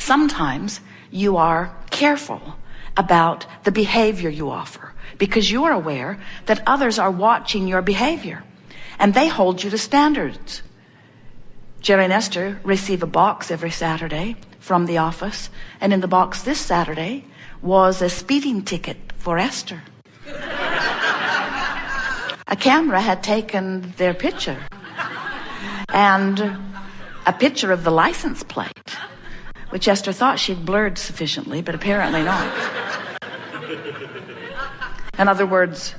Sometimes you are careful about the behavior you offer because you are aware that others are watching your behavior and they hold you to standards. Jerry and Esther receive a box every Saturday from the office, and in the box this Saturday was a speeding ticket for Esther. A camera had taken their picture and a picture of the license plate, which Esther thought she'd blurred sufficiently, but apparently not. In other words,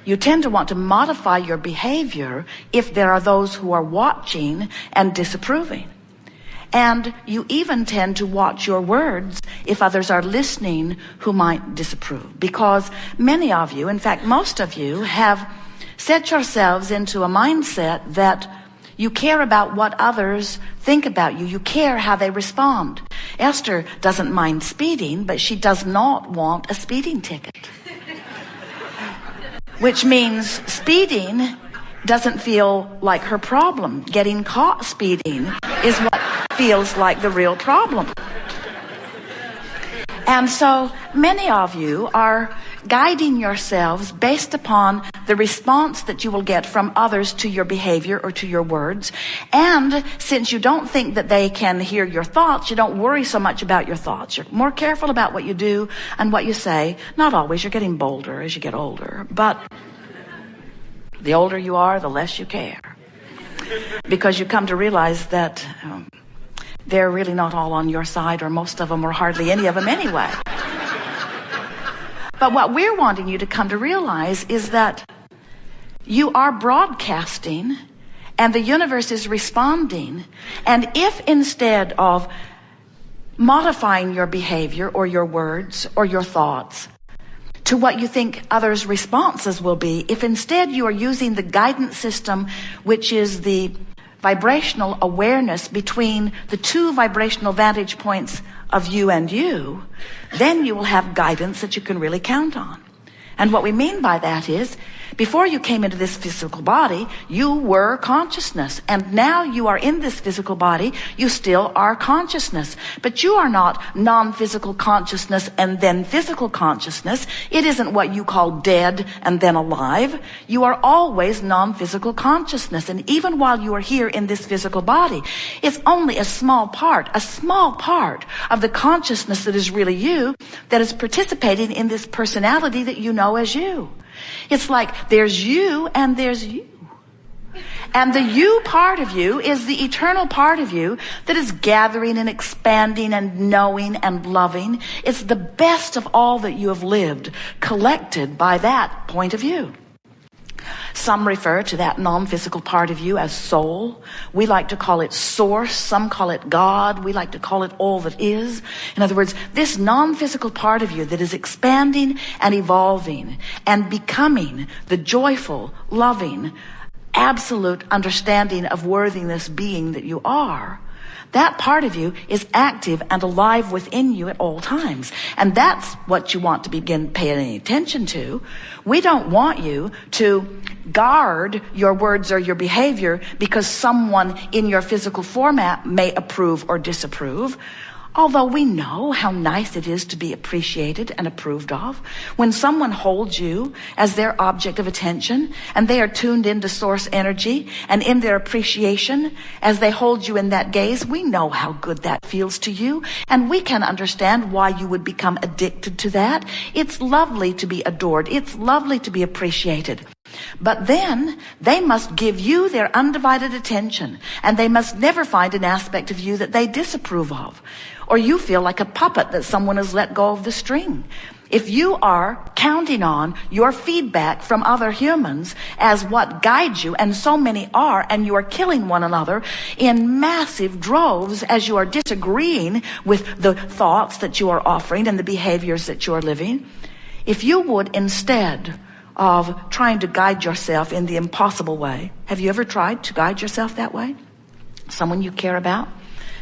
you tend to want to modify your behavior if there are those who are watching and disapproving. And you even tend to watch your words if others are listening who might disapprove. Because many of you, in fact, most of you, have set yourselves into a mindset that you care about what others think about you. You care how they respond. Esther doesn't mind speeding, but she does not want a speeding ticket. Which means speeding doesn't feel like her problem. Getting caught speeding is what feels like the real problem. And so many of you are guiding yourselves based upon the response that you will get from others to your behavior or to your words. And since you don't think that they can hear your thoughts, you don't worry so much about your thoughts. You're more careful about what you do and what you say. Not always. You're getting bolder as you get older. But the older you are, the less you care. Because you come to realize that they're really not all on your side, or most of them, or hardly any of them anyway. But what we're wanting you to come to realize is that you are broadcasting and the universe is responding. And if instead of modifying your behavior or your words or your thoughts to what you think others' responses will be, if instead you are using the guidance system, which is the vibrational awareness between the two vibrational vantage points of you and you, then you will have guidance that you can really count on. And what we mean by that is, before you came into this physical body, you were consciousness. And now you are in this physical body, you still are consciousness. But you are not non-physical consciousness and then physical consciousness. It isn't what you call dead and then alive. You are always non-physical consciousness. And even while you are here in this physical body, it's only a small part of the consciousness that is really you that is participating in this personality that you know as you. It's like there's you and there's you. And the you part of you is the eternal part of you that is gathering and expanding and knowing and loving. It's the best of all that you have lived, collected by that point of view. Some refer to that non-physical part of you as soul. We like to call it source. Some call it God. We like to call it all that is. In other words, this non-physical part of you that is expanding and evolving and becoming the joyful, loving, absolute understanding of worthiness being that you are, that part of you is active and alive within you at all times. And that's what you want to begin paying attention to. We don't want you to guard your words or your behavior because someone in your physical format may approve or disapprove. Although we know how nice it is to be appreciated and approved of. When someone holds you as their object of attention and they are tuned into source energy and in their appreciation as they hold you in that gaze, we know how good that feels to you, and we can understand why you would become addicted to that. It's lovely to be adored. It's lovely to be appreciated. But then they must give you their undivided attention, and they must never find an aspect of you that they disapprove of, or you feel like a puppet that someone has let go of the string. If you are counting on your feedback from other humans as what guides you, and so many are, and you are killing one another in massive droves as you are disagreeing with the thoughts that you are offering and the behaviors that you are living, if you would, instead of trying to guide yourself in the impossible way. Have you ever tried to guide yourself that way? Someone you care about?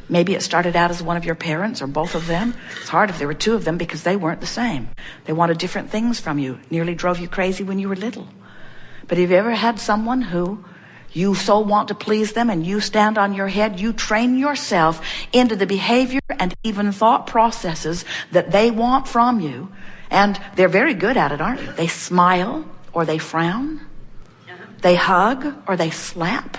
Maybe it started out as one of your parents or both of them. It's hard if there were two of them because they weren't the same. They wanted different things from you, nearly drove you crazy when you were little. But have you ever had someone who you so want to please them and you stand on your head, you train yourself into the behavior and even thought processes that they want from you. And they're very good at it, aren't they? They smile or they frown. They hug or they slap.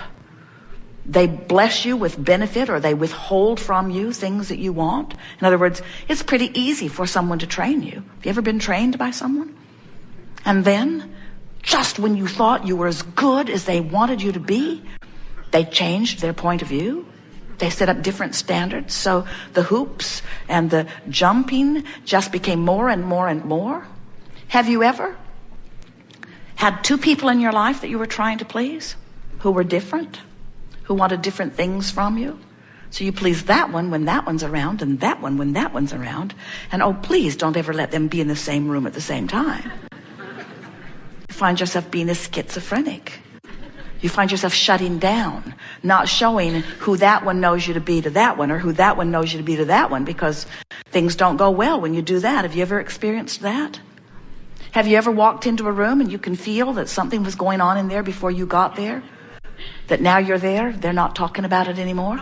They bless you with benefit or they withhold from you things that you want. In other words, it's pretty easy for someone to train you. Have you ever been trained by someone? And then, just when you thought you were as good as they wanted you to be, they changed their point of view. They set up different standards. So the hoops and the jumping just became more and more and more. Have you ever had two people in your life that you were trying to please who were different, who wanted different things from you? So you please that one when that one's around, and that one when that one's around. And oh, please don't ever let them be in the same room at the same time. You find yourself being a schizophrenic. You find yourself shutting down, not showing who that one knows you to be to that one, or who that one knows you to be to that one, because things don't go well when you do that. Have you ever experienced that? Have you ever walked into a room and you can feel that something was going on in there before you got there? That now you're there, they're not talking about it anymore?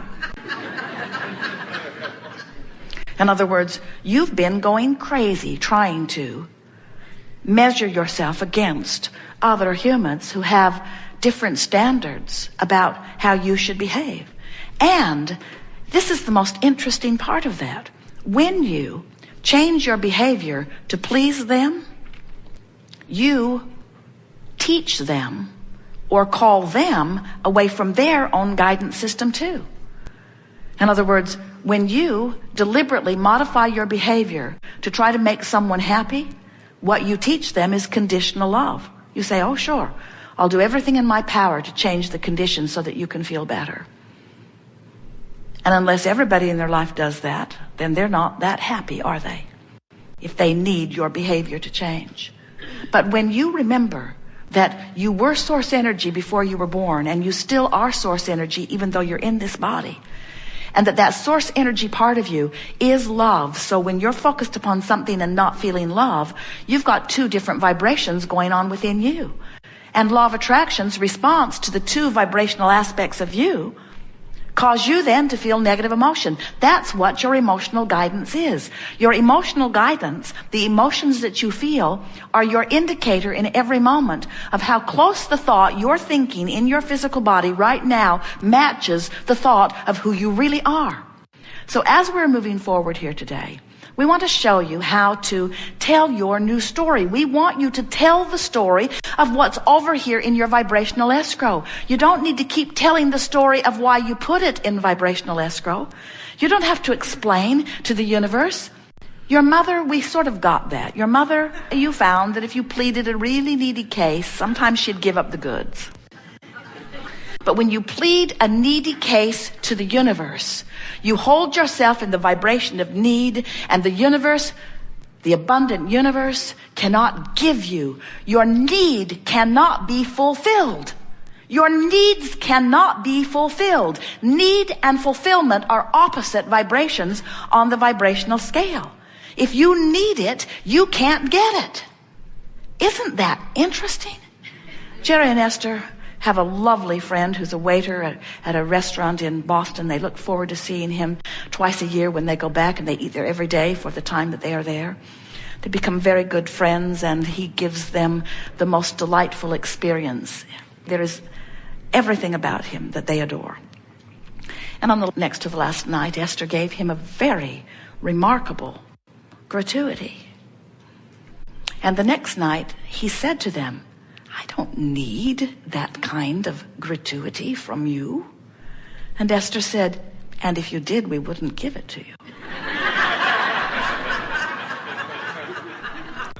In other words, you've been going crazy trying to measure yourself against other humans who have different standards about how you should behave. And this is the most interesting part of that. When you change your behavior to please them, you teach them or call them away from their own guidance system too. In other words, when you deliberately modify your behavior to try to make someone happy, what you teach them is conditional love. You say, oh sure, I'll do everything in my power to change the conditions so that you can feel better. And unless everybody in their life does that, then they're not that happy, are they? If they need your behavior to change. But when you remember that you were source energy before you were born, and you still are source energy even though you're in this body, and that source energy part of you is love. So when you're focused upon something and not feeling love, you've got two different vibrations going on within you. And law of attraction's response to the two vibrational aspects of you cause you then to feel negative emotion. That's what your emotional guidance is. Your emotional guidance, the emotions that you feel, are your indicator in every moment of how close the thought you're thinking in your physical body right now matches the thought of who you really are. So as we're moving forward here today, we want to show you how to tell your new story. We want you to tell the story of what's over here in your vibrational escrow. You don't need to keep telling the story of why you put it in vibrational escrow. You don't have to explain to the universe. Your mother, we sort of got that. Your mother, you found that if you pleaded a really needy case, sometimes she'd give up the goods. But when you plead a needy case to the universe, you hold yourself in the vibration of need, and the universe, the abundant universe, cannot give you. Your need cannot be fulfilled. Your needs cannot be fulfilled. Need and fulfillment are opposite vibrations on the vibrational scale. If you need it, you can't get it. Isn't that interesting? Jerry and Esther have a lovely friend who's a waiter at a restaurant in Boston. They look forward to seeing him twice a year when they go back, and they eat there every day for the time that they are there. They become very good friends, and he gives them the most delightful experience. There is everything about him that they adore. And on the next to the last night, Esther gave him a very remarkable gratuity. And the next night, he said to them, I don't need that kind of gratuity from you. And Esther said, and if you did, we wouldn't give it to you.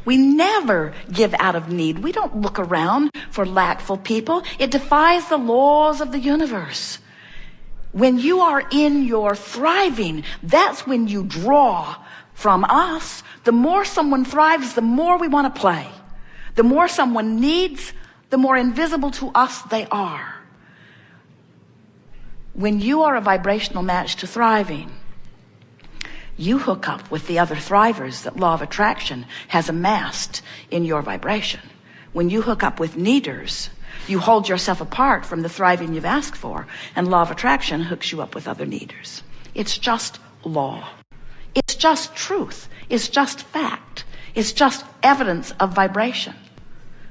We never give out of need. We don't look around for lackful people. It defies the laws of the universe. When you are in your thriving, that's when you draw from us. The more someone thrives, the more we want to play. The more someone needs, the more invisible to us they are. When you are a vibrational match to thriving, you hook up with the other thrivers that law of attraction has amassed in your vibration. When you hook up with needers, you hold yourself apart from the thriving you've asked for, and law of attraction hooks you up with other needers. It's just law. just truth. It's just fact. It's just evidence of vibration.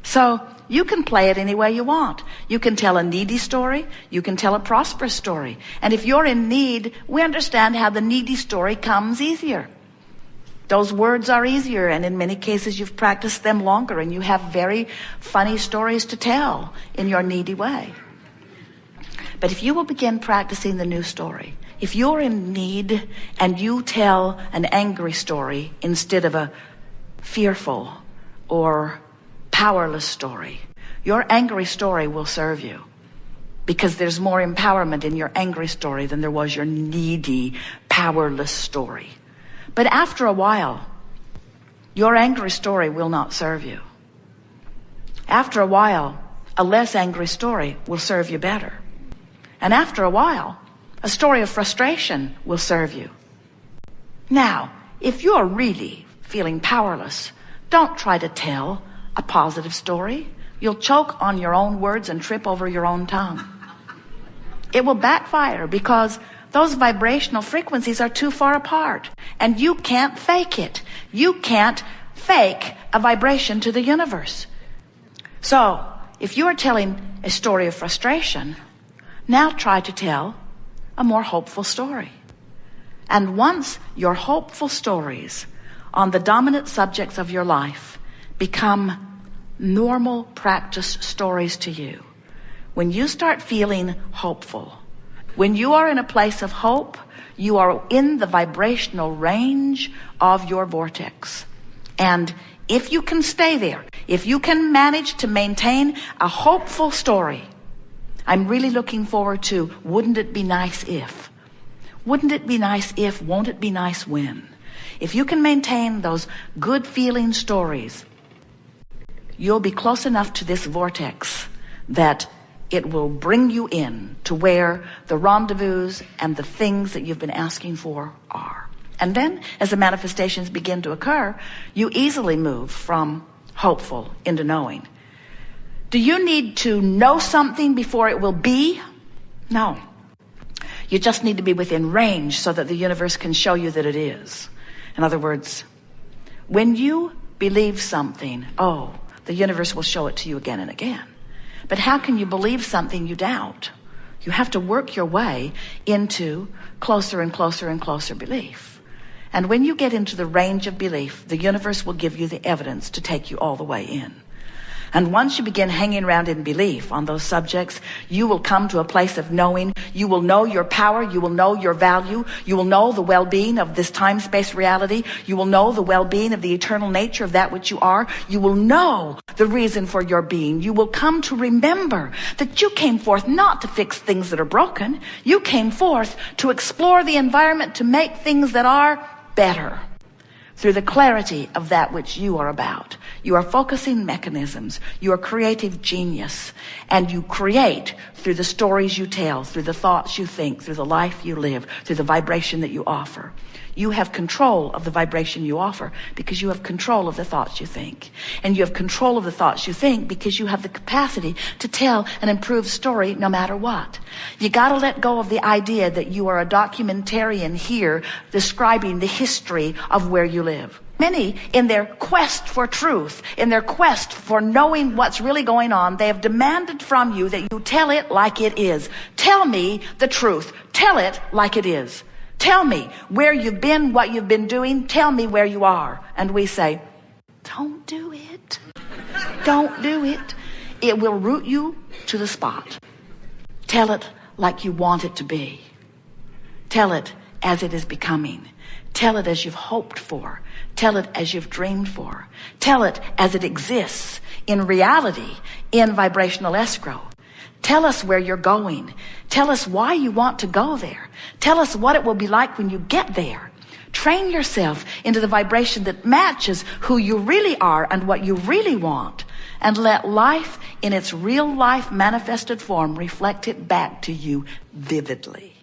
So you can play it any way you want. You can tell a needy story. You can tell a prosperous story. And if you're in need, we understand how the needy story comes easier. Those words are easier, and in many cases you've practiced them longer, and you have very funny stories to tell in your needy way. But if you will begin practicing the new story, if you're in need and you tell an angry story instead of a fearful or powerless story, your angry story will serve you, because there's more empowerment in your angry story than there was your needy, powerless story. But after a while, your angry story will not serve you. After a while, a less angry story will serve you better. And after a while, a story of frustration will serve you. Now, if you're really feeling powerless, don't try to tell a positive story. You'll choke on your own words and trip over your own tongue. It will backfire, because those vibrational frequencies are too far apart, and you can't fake it. You can't fake a vibration to the universe. So, if you are telling a story of frustration, now try to tell a more hopeful story. And once your hopeful stories on the dominant subjects of your life become normal practice stories to you, when you start feeling hopeful, when you are in a place of hope, you are in the vibrational range of your vortex. And if you can stay there, if you can manage to maintain a hopeful story, I'm really looking forward to Wouldn't It Be Nice If? Wouldn't it be nice if? Won't it be nice when? If you can maintain those good feeling stories, you'll be close enough to this vortex that it will bring you in to where the rendezvous and the things that you've been asking for are. And then, as the manifestations begin to occur, you easily move from hopeful into knowing. Do you need to know something before it will be? No. You just need to be within range so that the universe can show you that it is. In other words, when you believe something, the universe will show it to you again and again. But how can you believe something you doubt? You have to work your way into closer and closer and closer belief. And when you get into the range of belief, the universe will give you the evidence to take you all the way in. And once you begin hanging around in belief on those subjects, you will come to a place of knowing. You will know your power. You will know your value. You will know the well-being of this time-space reality. You will know the well-being of the eternal nature of that which you are. You will know the reason for your being. You will come to remember that you came forth not to fix things that are broken. You came forth to explore the environment, to make things that are better. Through the clarity of that which you are about. You are focusing mechanisms. You are creative genius. And you create through the stories you tell, through the thoughts you think, through the life you live, through the vibration that you offer. You have control of the vibration you offer because you have control of the thoughts you think. And you have control of the thoughts you think because you have the capacity to tell an improved story no matter what. You gotta let go of the idea that you are a documentarian here describing the history of where you live. Many, in their quest for truth, in their quest for knowing what's really going on, they have demanded from you that you tell it like it is. Tell me the truth. Tell it like it is. Tell me where you've been, what you've been doing. Tell me where you are. And we say, don't do it. Don't do it. It will root you to the spot. Tell it like you want it to be. Tell it as it is becoming. Tell it as you've hoped for. Tell it as you've dreamed for. Tell it as it exists in reality, in vibrational escrow. Tell us where you're going. Tell us why you want to go there. Tell us what it will be like when you get there. Train yourself into the vibration that matches who you really are and what you really want. And let life in its real life manifested form reflect it back to you vividly.